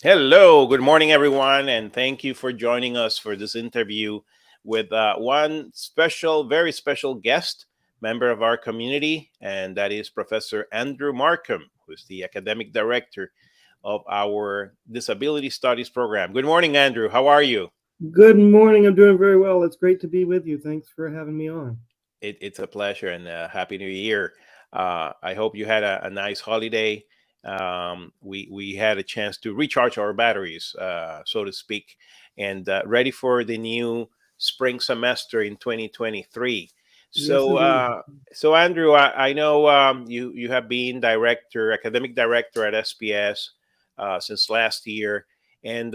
Hello, good morning, everyone, and thank you for joining us for this interview with one special, very special guest, member of our community, and that is Professor Andrew Markham, who's the academic director of our Disability Studies program. Good morning, Andrew. How are you? Good morning. I'm doing very well. It's great to be with you. Thanks for having me on. It's a pleasure and happy New Year. I hope you had a nice holiday. We had a chance to recharge our batteries, so to speak, and ready for the new spring semester in 2023. Yes, So, indeed. so Andrew, I know you have been academic director at SPS since last year, and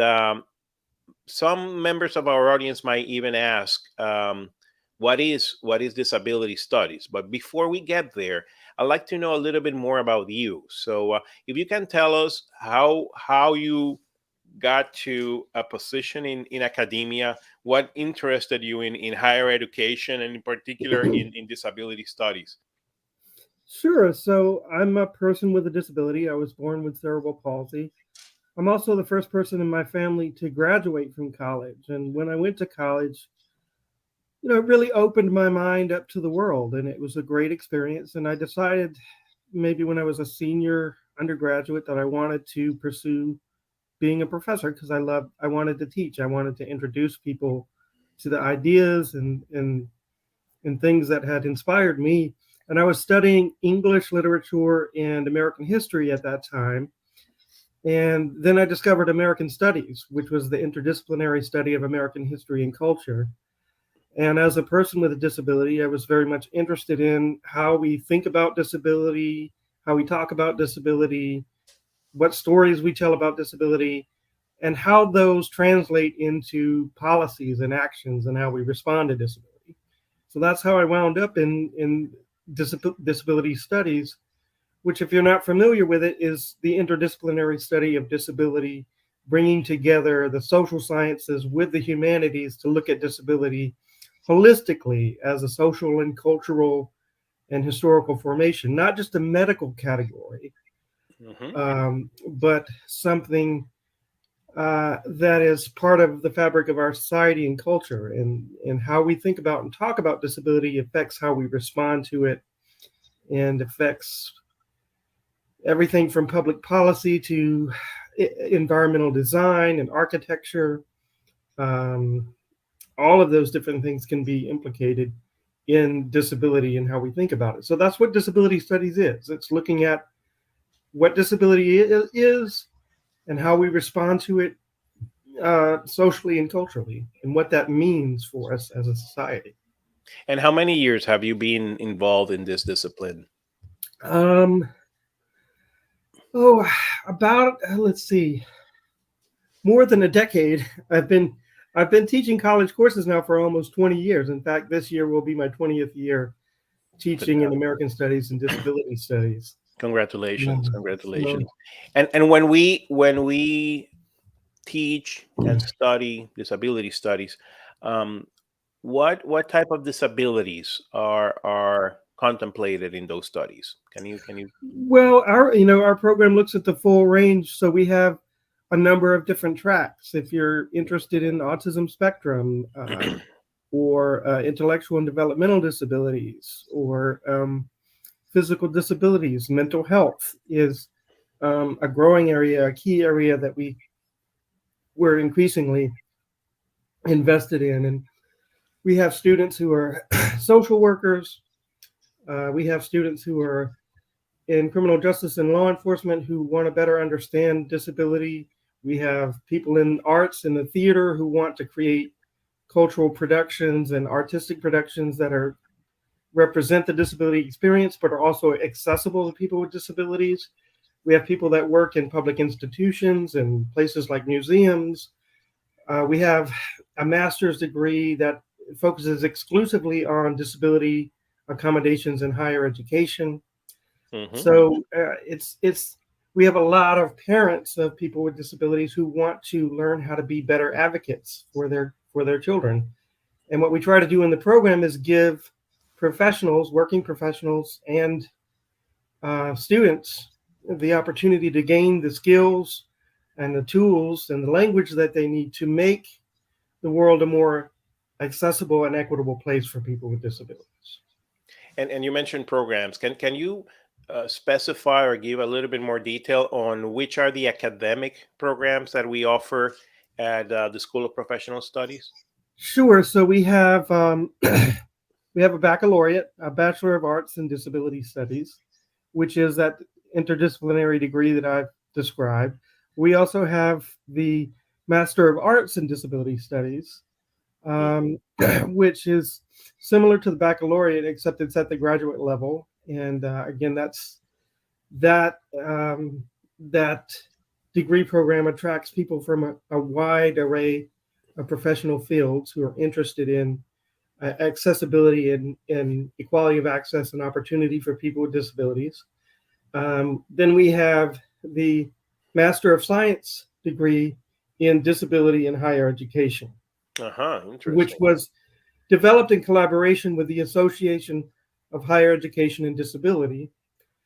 some members of our audience might even ask, what is disability studies? But before we get there, I'd like to know a little bit more about you. So, if you can tell us how you got to a position in academia, what interested you in higher education, and in particular in disability studies. Sure. So I'm a person with a disability. I was born with cerebral palsy. I'm also the first person in my family to graduate from college. And when I went to college, it really opened my mind up to the world. And it was a great experience. And I decided maybe when I was a senior undergraduate that I wanted to pursue being a professor because I wanted to teach. I wanted to introduce people to the ideas and things that had inspired me. And I was studying English literature and American history at that time. And then I discovered American Studies, which was the interdisciplinary study of American history and culture. And as a person with a disability, I was very much interested in how we think about disability, how we talk about disability, what stories we tell about disability, and how those translate into policies and actions and how we respond to disability. So that's how I wound up in disability studies, which, if you're not familiar with it, is the interdisciplinary study of disability, bringing together the social sciences with the humanities to look at disability holistically as a social and cultural and historical formation, not just a medical category, Hmm. but something that is part of the fabric of our society and culture, and how we think about and talk about disability affects how we respond to it and affects everything from public policy to environmental design and architecture. Um, all of those different things can be implicated in disability and how we think about it. So that's what disability studies is. It's looking at what disability is and how we respond to it socially and culturally, and what that means for us as a society. And how many years have you been involved in this discipline? Um, oh, about let's see, more than a decade. I've been teaching college courses now for almost 20 years. In fact, this year will be my 20th year teaching in American Studies and Disability Studies. Congratulations, So, congratulations. And when we teach and study disability studies, um, what type of disabilities are contemplated in those studies? Can you? well, our program looks at the full range. So we have a number of different tracks. If you're interested in autism spectrum, or intellectual and developmental disabilities, or physical disabilities, mental health is a growing area, a key area that we're increasingly invested in. And we have students who are social workers. We have students who are in criminal justice and law enforcement who want to better understand disability. We have people in arts and the theater who want to create cultural productions and artistic productions that are represent the disability experience but are also accessible to people with disabilities. We have people that work in public institutions and places like museums. We have a master's degree that focuses exclusively on disability accommodations in higher education. Hmm. So it's we have a lot of parents of people with disabilities who want to learn how to be better advocates for their children. And what we try to do in the program is give professionals, working professionals, and students the opportunity to gain the skills and the tools and the language that they need to make the world a more accessible and equitable place for people with disabilities. And you mentioned programs. Can you specify or give a little bit more detail on which are the academic programs that we offer at the School of Professional Studies? Sure. So we have we have a baccalaureate, a Bachelor of Arts in Disability Studies, which is that interdisciplinary degree that I've described. We also have the Master of Arts in Disability Studies, Mhm. which is similar to the baccalaureate, except it's at the graduate level. And again, that degree program attracts people from a wide array of professional fields who are interested in accessibility and equality of access and opportunity for people with disabilities. Then we have the Master of Science degree in Disability in Higher Education, Uh-huh, which interesting. was developed in collaboration with the Association of Higher Education and Disability.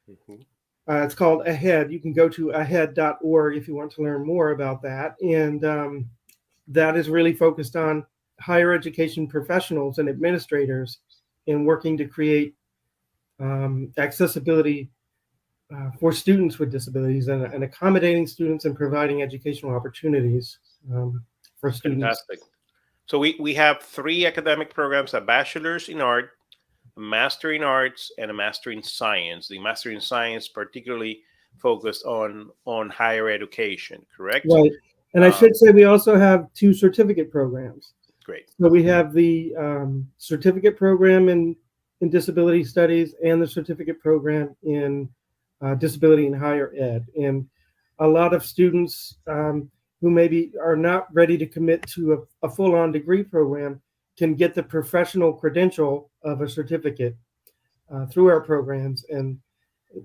Mhm. It's called AHEAD. You can go to ahead.org if you want to learn more about that. And that is really focused on higher education professionals and administrators in working to create accessibility for students with disabilities and accommodating students and providing educational opportunities for students. Fantastic. So we have three academic programs: a bachelor's in art, a master in arts, and a master in science. The master in science particularly focused on higher education, correct? Right. And I Uh, should say we also have two certificate programs. Great. So we have the certificate program in disability studies and the certificate program in disability in higher ed. And a lot of students who maybe are not ready to commit to a full-on degree program can get the professional credential of a certificate through our programs, and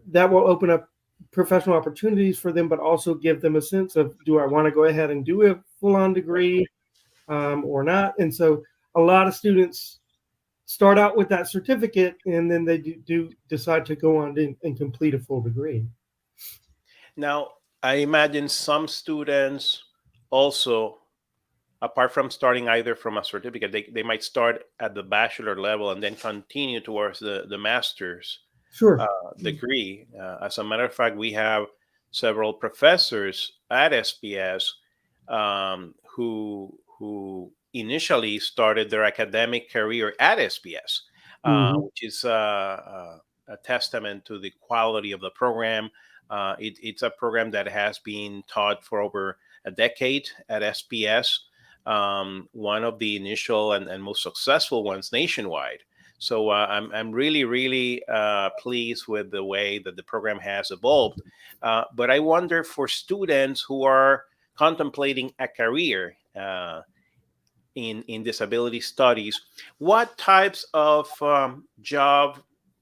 that will open up professional opportunities for them, but also give them a sense of, do I want to go ahead and do a full-on degree or not? And so a lot of students start out with that certificate, and then they do decide to go on and complete a full degree. Now, I imagine some students also, apart from starting either from a certificate, they might start at the bachelor level and then continue towards the master's Sure. degree. As a matter of fact, we have several professors at SPS who initially started their academic career at SPS, Mm-hmm. which is a testament to the quality of the program. It's a program that has been taught for over a decade at SPS, one of the initial and most successful ones nationwide. So I'm really, really pleased with the way that the program has evolved. But I wonder, for students who are contemplating a career in disability studies, what types of job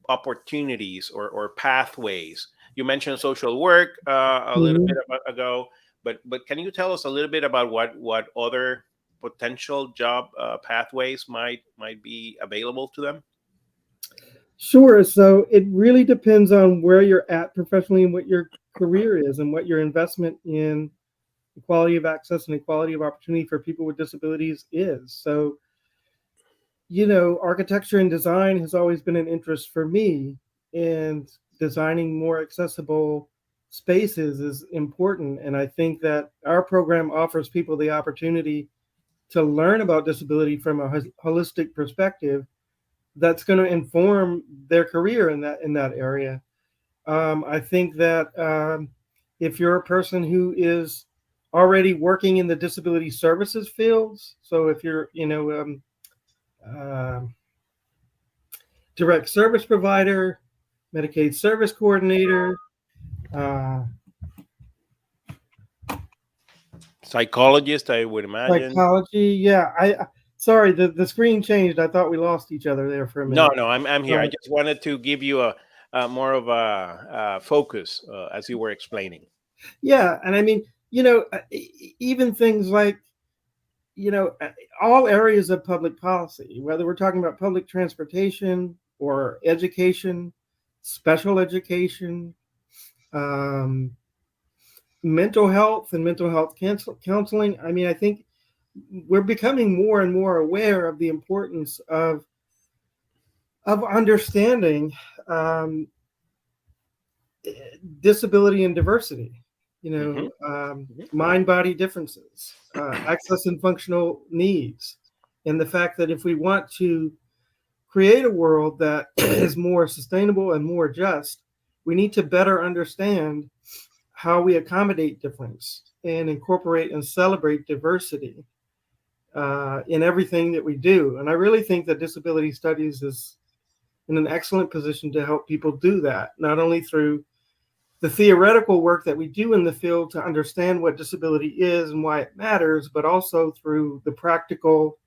opportunities or pathways? You mentioned social work a little Mm-hmm. bit ago, but can you tell us a little bit about what other potential job pathways might be available to them? Sure. So it really depends on where you're at professionally and what your career is and what your investment in equality of access and equality of opportunity for people with disabilities is. So, architecture and design has always been an interest for me, and designing more accessible spaces is important. And I think that our program offers people the opportunity to learn about disability from a holistic perspective that's going to inform their career in that area. I think that if you're a person who is already working in the disability services fields, so if you're, uh, direct service provider, Medicaid service coordinator, uh, Psychologist, I would imagine. psychology. Yeah, sorry, the screen changed. I thought we lost each other there for a No, minute. no, I'm here. I Uh, just wanted to give you a more of a focus as you were explaining. yeah, and I mean, even things like you know, all areas of public policy, whether we're talking about public transportation or education, special education, um, mental health and mental health counseling. I mean, I think we're becoming more and more aware of the importance of understanding um, disability and diversity. Hmm. Mind-body differences, access and functional needs, and the fact that if we want to create a world that is more sustainable and more just, we need to better understand how we accommodate difference and incorporate and celebrate diversity in everything that we do. And I really think that disability studies is in an excellent position to help people do that, not only through the theoretical work that we do in the field to understand what disability is and why it matters, but also through the practical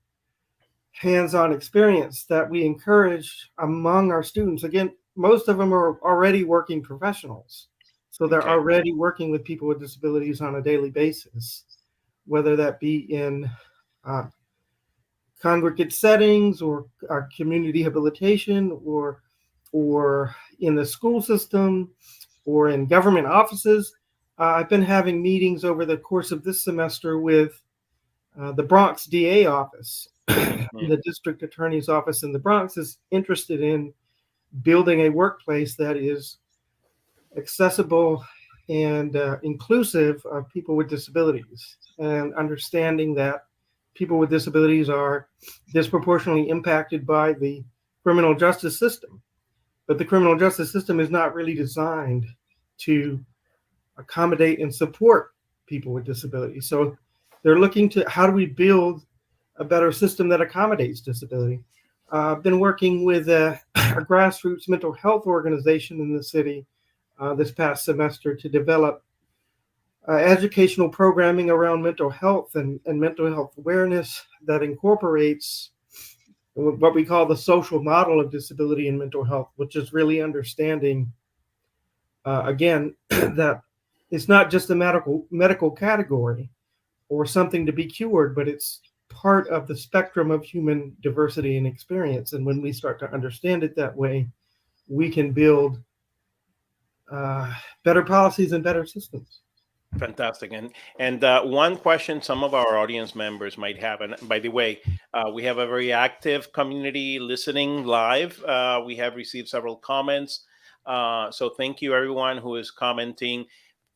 hands-on experience that we encourage among our students. Again, most of them are already working professionals, so they're Okay. already working with people with disabilities on a daily basis, whether that be in uh, congregate settings or our community rehabilitation or in the school system or in government offices. I've been having meetings over the course of this semester with the Bronx DA office. Mm. The district attorney's office in the Bronx is interested in building a workplace that is accessible and inclusive of people with disabilities, and understanding that people with disabilities are disproportionately impacted by the criminal justice system. But the criminal justice system is not really designed to accommodate and support people with disabilities. So they're looking to how do we build a better system that accommodates disability. I've been working with a grassroots mental health organization in the city this past semester to develop educational programming around mental health and mental health awareness that incorporates what we call the social model of disability and mental health, which is really understanding, again, that it's not just a medical category or something to be cured, but it's part of the spectrum of human diversity and experience. And when we start to understand it that way, we can build uh, better policies and better systems. Fantastic. And one question some of our audience members might have, and by the way, we have a very active community listening live. We have received several comments. So thank you everyone who is commenting.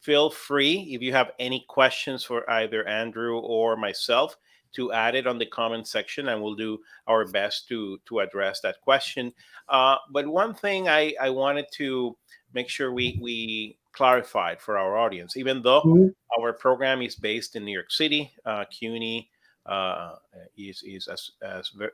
Feel free if you have any questions for either Andrew or myself to add it on the comment section, and we'll do our best to address that question. But one thing I wanted to make sure we clarified for our audience. Even though Mhm. our program is based in New York City, CUNY is as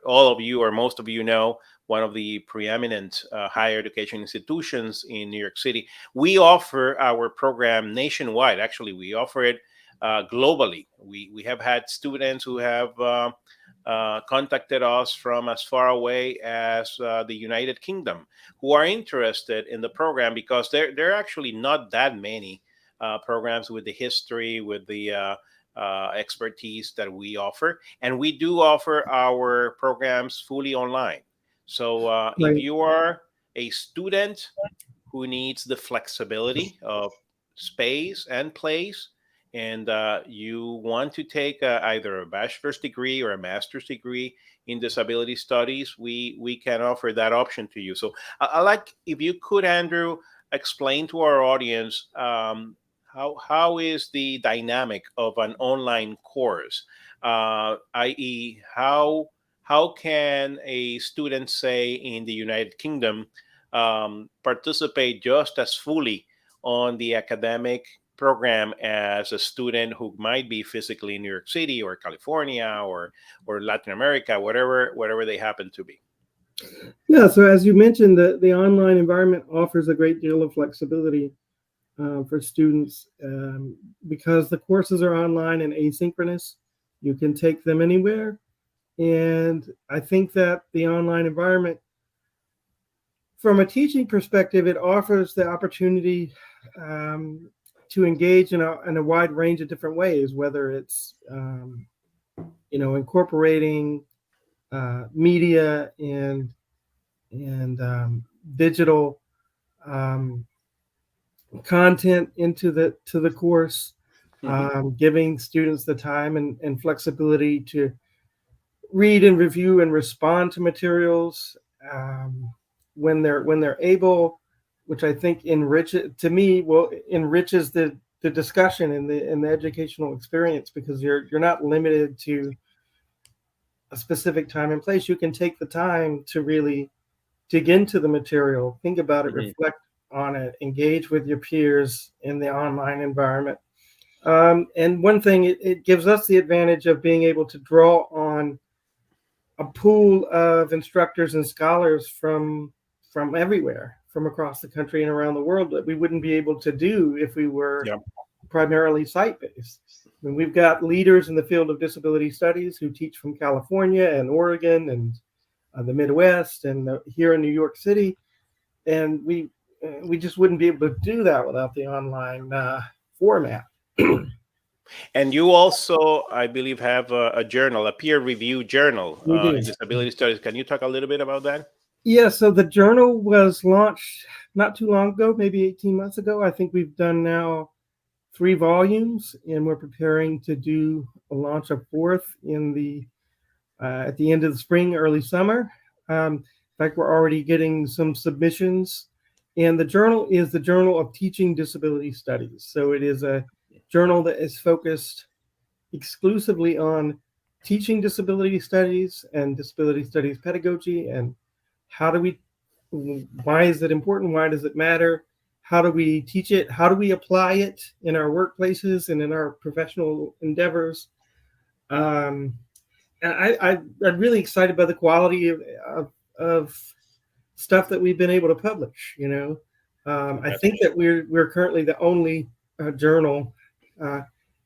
all of you or most of you know, one of the preeminent higher education institutions in New York City. We offer our program nationwide. Actually, we offer it globally. We have had students who have contacted us from as far away as the United Kingdom who are interested in the program because there are actually not that many programs with the history, with the expertise that we offer. And we do offer our programs fully online. So if Right. you are a student who needs the flexibility of space and place, and you want to take either a bachelor's degree or a master's degree in disability studies, we can offer that option to you. So I like if you could, Andrew, explain to our audience how is the dynamic of an online course, i.e., how can a student, say, in the United Kingdom participate just as fully on the academic program as a student who might be physically in New York City or California or Latin America, whatever they happen to be. Yeah, so as you mentioned, the online environment offers a great deal of flexibility for students because the courses are online and asynchronous. You can take them anywhere. And I think that the online environment, from a teaching perspective, it offers the opportunity um, to engage in a wide range of different ways, whether it's incorporating media and digital um, content into the course. Hmm. giving students the time and flexibility to read and review and respond to materials um, when they're able, which I think enriches the discussion and the educational experience, because you're not limited to a specific time and place. You can take the time to really dig into the material, think about it, Hmm. reflect on it, engage with your peers in the online environment. And one thing, it gives us the advantage of being able to draw on a pool of instructors and scholars from everywhere, from across the country and around the world, that we wouldn't be able to do if we were Yeah. primarily site based. I mean, we've got leaders in the field of disability studies who teach from California and Oregon and the Midwest and here in New York City, and we just wouldn't be able to do that without the online format. And you also, I believe, have a journal, a peer-reviewed journal We do. in disability studies. Can you talk a little bit about that? Yeah, so the journal was launched not too long ago, maybe 18 months ago. I think we've done now 3 volumes, and we're preparing to do a launch of fourth in the at the end of the spring, early summer. In fact, we're already getting some submissions. And the journal is the Journal of Teaching Disability Studies. So it is a journal that is focused exclusively on teaching disability studies and disability studies pedagogy, and how do we, why is it important? Why does it matter? How do we teach it? How do we apply it in our workplaces and in our professional endeavors? Um, and I'm really excited by the quality of stuff that we've been able to publish. I That's think that we're currently the only journal uh,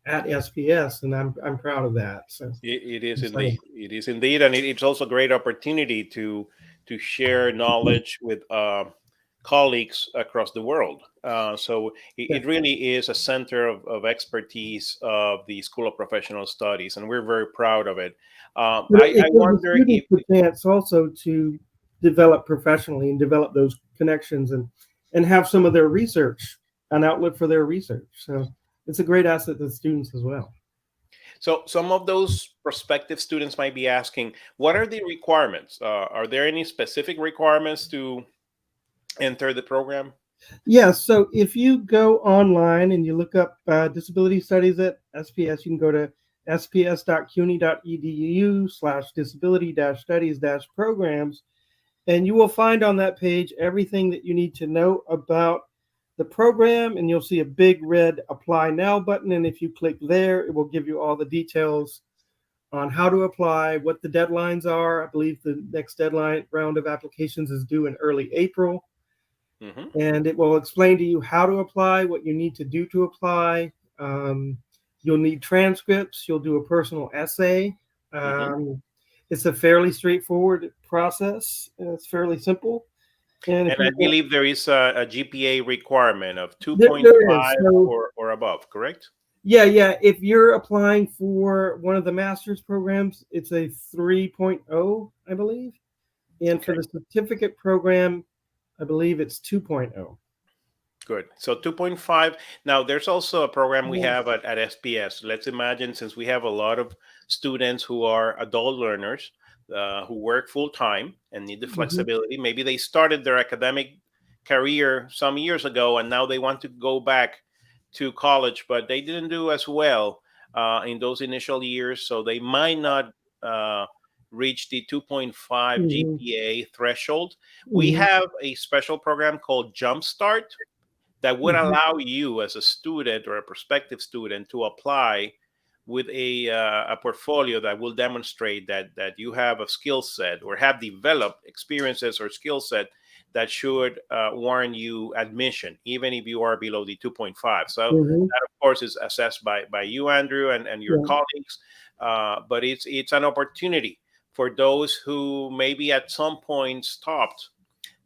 at SPS, and I'm proud of that. So it is excited. indeed. It is indeed, and it's also a great opportunity to share knowledge with colleagues across the world. So Yeah. it really is a center of expertise of the School of Professional Studies, and we're very proud of it. But I it gives the wonder students if the chance also to develop professionally and develop those connections and have some of their research, an outlet for their research. So it's a great asset to students as well. so. Some of those prospective students might be asking, what are the requirements? Are there any specific requirements to enter the program? Yeah, so if you go online and you look up disability studies at SPS, you can go to sps.cuny.edu/disability-studies-programs, and you will find on that page everything that you need to know about the program. And you'll see a big red Apply Now button. And if you click there, it will give you all the details on how to apply, what the deadlines are. I believe the next deadline round of applications is due in early April, Hmm. and it will explain to you how to apply, what you need to do to apply. Um, you'll need transcripts. You'll do a personal essay. Hmm. Um, it's a fairly straightforward process. And it's fairly simple. And if And I you want, believe there is a GPA requirement of there is. 2.5 So or above, correct? yeah. If you're applying for one of the master's programs, it's a 3.0, I believe. And for Okay, the certificate program, I believe it's 2.0. good. So 2.5. Now, there's also a program we Yeah. have at SPS. Let's imagine, since we have a lot of students who are adult learners who work full time and need the Mhm. flexibility, maybe they started their academic career some years ago and now they want to go back to college, but they didn't do as well in those initial years. So they might not uh, reach the 2.5 Mhm. GPA threshold. We Mhm. have a special program called Jumpstart that would Mhm. allow you as a student or a prospective student to apply with a portfolio that will demonstrate that you have a skill set or have developed experiences or skill set that should warrant you admission, even if you are below the 2.5. So Mhm. that, of course, is assessed by you, Andrew, and your Yeah. colleagues. But it's an opportunity for those who maybe at some point stopped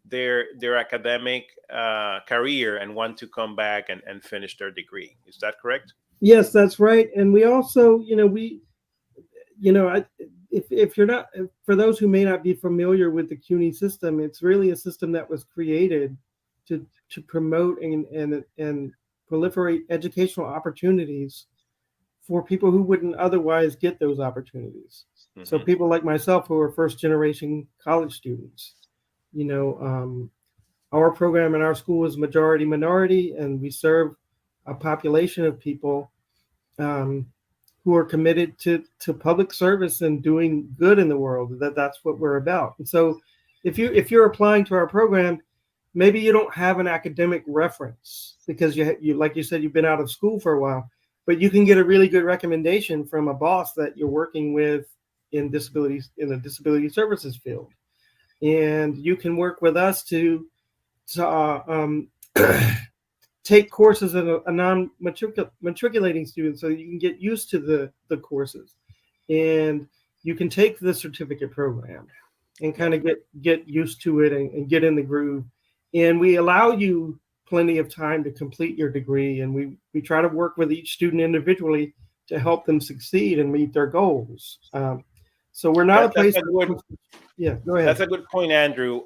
their academic career and want to come back and finish their degree. Is that correct? Yes, that's right. And we also, I, if you're not, for those who may not be familiar with the CUNY system, it's really a system that was created to promote and proliferate educational opportunities for people who wouldn't otherwise get those opportunities. So Hmm. people like myself who are first generation college students, you know, our program in our school is majority minority, and we serve a population of people um, who are committed to public service and doing good in the world. That's what we're about. And so, if you're applying to our program, maybe you don't have an academic reference because you like you said you've been out of school for a while, but you can get a really good recommendation from a boss that you're working with in the disability services field, and you can work with us to take courses as a non-matriculating student so you can get used to the courses, and you can take the certificate program and Yeah. kind of get used to it and get in the groove, and we allow you plenty of time to complete your degree, and we try to work with each student individually to help them succeed and meet their goals. So we're not a That's place a good yeah, go ahead. that's a good point, Andrew.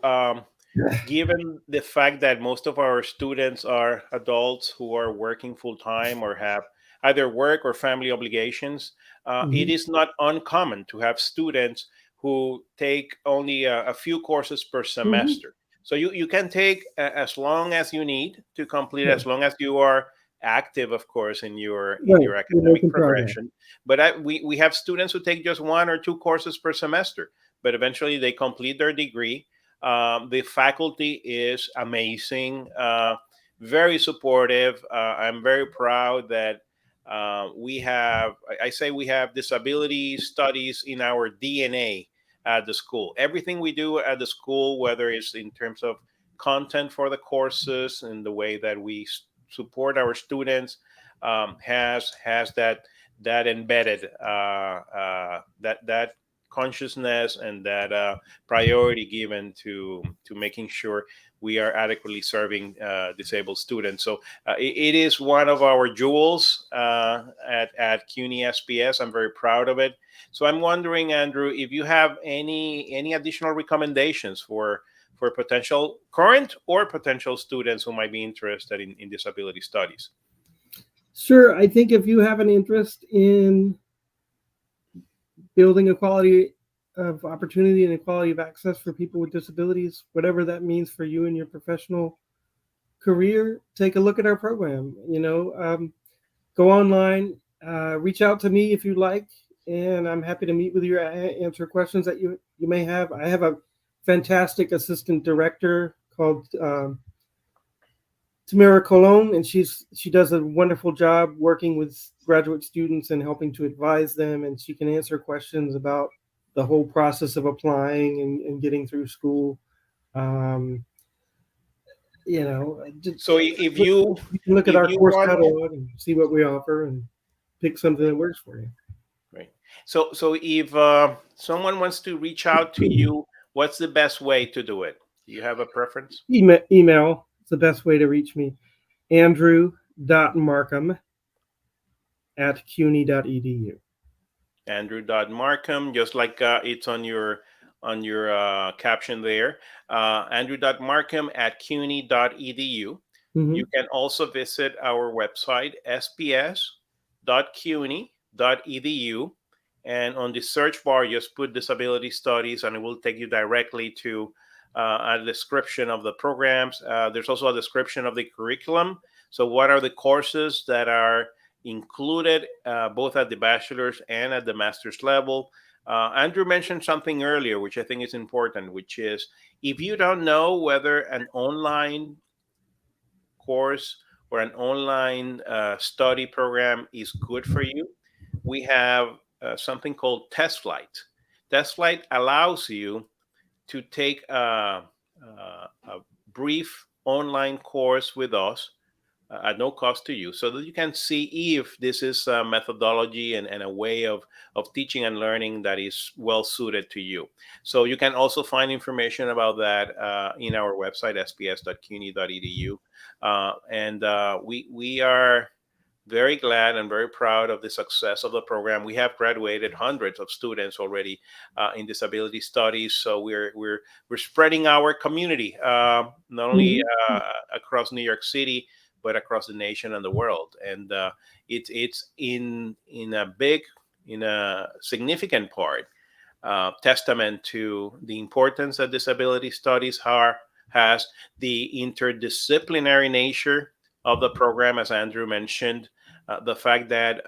Given the fact that most of our students are adults who are working full time or have either work or family obligations, it Mhm. is not uncommon to have students who take only a few courses per Mhm. semester. So you can take as long as you need to complete, Yeah. as long as you are active, of course, in Right, your we're academic making progress. progression. But we have students who take just one or two courses per semester, but eventually they complete their degree. The faculty is amazing, very supportive. I'm very proud that we have, I say we have disability studies in our DNA at the school. Everything we do at the school, whether it's in terms of content for the courses and the way that we support our students, has that embedded that consciousness and that priority given to making sure we are adequately serving disabled students. So it is one of our jewels at CUNY SPS. I'm very proud of it. So I'm wondering, Andrew, if you have any additional recommendations for potential current or potential students who might be interested in disability studies. Sure, I think if you have an interest in building equality of opportunity and equality of access for people with disabilities, whatever that means for you in your professional career, take a look at our program. Go online, reach out to me if you like, and I'm happy to meet with you, answer questions that you may have. I have a fantastic assistant director called Tamara Colon, and she does a wonderful job working with graduate students and helping to advise them. And she can answer questions about the whole process of applying and getting through school. Um, just, So if you can look at if our you course want, catalog and see what we offer and pick something that works for right. So if someone wants to reach out to you. you, what's the best way to do it? Do you have a preference? Email is the best way to reach me. Andrew.markham@cuny.edu. Andrew.markham, just like it's on your caption there. Andrew.markham at cuny.edu. Mm-hmm. You can also visit our website, sps.cuny.edu. And on the search bar, just put disability studies, and it will take you directly to a description of the programs. There's also a description of the curriculum. So, what are the courses that are included both at the bachelor's and at the master's level? Andrew mentioned something earlier, which I think is important, which is if you don't know whether an online course or an online study program is good for you, we have something called Test Flight. Test Flight allows you to take a brief online course with us at no cost to you so that you can see if this is a methodology and a way of teaching and learning that is well suited to you. So you can also find information about that in our website, sps.cuny.edu. We are very glad and very proud of the success of the program. We have graduated hundreds of students already in disability studies. So we're spreading our community not only Mm-hmm. across New York City, but across the nation and the world. And it's in a big, in a significant part, testament to the importance that disability studies has, the interdisciplinary nature of the program, as Andrew mentioned, the fact that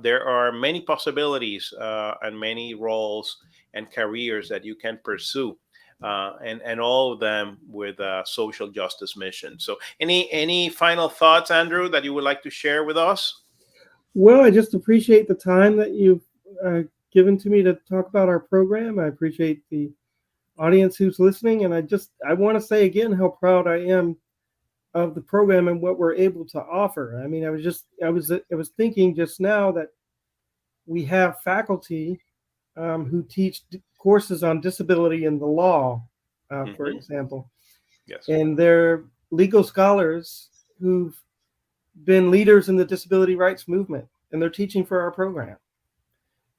there are many possibilities and many roles and careers that you can pursue. And all of them with a social justice mission. So, any final thoughts, Andrew, that you would like to share with us? Well, I just appreciate the time that you've uh, given to me to talk about our program. I appreciate the audience who's listening, and I want to say again how proud I am of the program and what we're able to offer. I mean, I was thinking just now that we have faculty who teach courses on disability and the law, for Hmm. example, Yes. and they're legal scholars who've been leaders in the disability rights movement, and they're teaching for our program.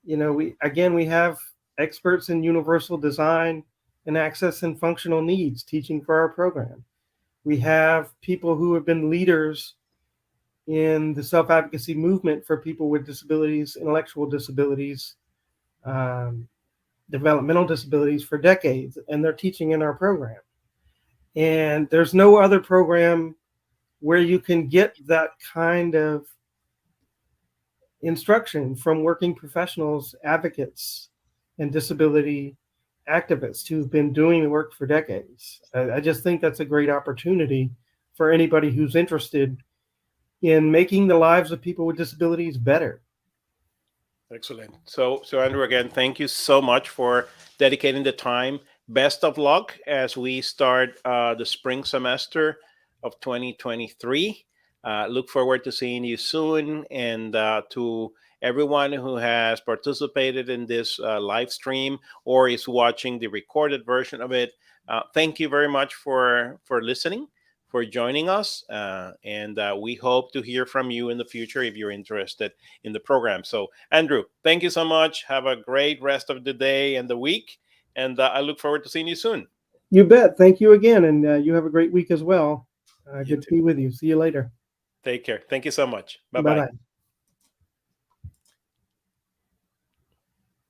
We have experts in universal design and access and functional needs teaching for our program. We have people who have been leaders in the self-advocacy movement for people with disabilities, intellectual disabilities, um, developmental disabilities for decades, and they're teaching in our program. And there's no other program where you can get that kind of instruction from working professionals, advocates, and disability activists who've been doing the work for decades. I just think that's a great opportunity for anybody who's interested in making the lives of people with disabilities better. Excellent. So Andrew, again, thank you so much for dedicating the time. Best of luck as we start the spring semester of 2023. Look forward to seeing you soon, and to everyone who has participated in this live stream or is watching the recorded version of it. Thank you very much for listening, for joining us, and we hope to hear from you in the future if you're interested in the program. So, Andrew, thank you so much. Have a great rest of the day and the week. And I look forward to seeing you soon. You bet. Thank you again, and you have a great week as well. You Good to too. be with you. See you later. Take care. Thank you so much. Bye Bye bye. bye.